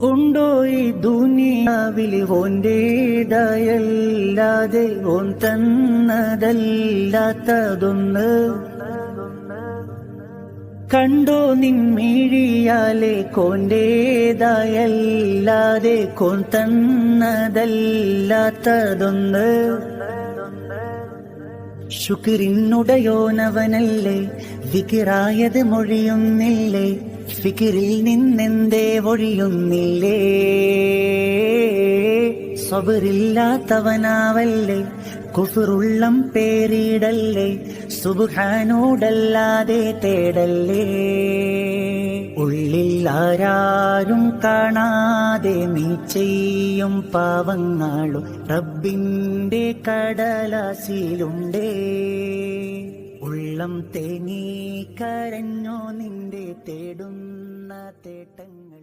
ഉണ്ടോ ഈ ദുനിയാവിൽ ഓന്റേതായല്ലാതെ ഓൻ തന്നതല്ലാത്തതൊന്ന്? കണ്ടോ നിൻമിഴിയാലെ കോന്റേതായല്ലാതെ കോൻ തന്നതല്ലാത്തതൊന്ന്? ശുക്രിനുടയോനവനല്ലേ, വിക്റായത് മൊഴിയുന്നില്ലേ, ഫിക്രിൽ നിന്നെന്തേ ഒഴിയുന്നില്ലേ? സബറില്ലാത്തവനാവല്ലേ, കുഫറുള്ളം പേരിടല്ലേ, സുബ്ഹാനോടല്ലാതെ തേടല്ലേ? ഉള്ളിൽ ആരാരും കാണാതെ നീ ചെയ്യും പാവങ്ങളും റബ്ബിന്റെ കടലാസിലുണ്ടേ. ഉള്ളം തേങ്ങി കരഞ്ഞോ നിന്റെ തേടുന്ന തേട്ടങ്ങൾ.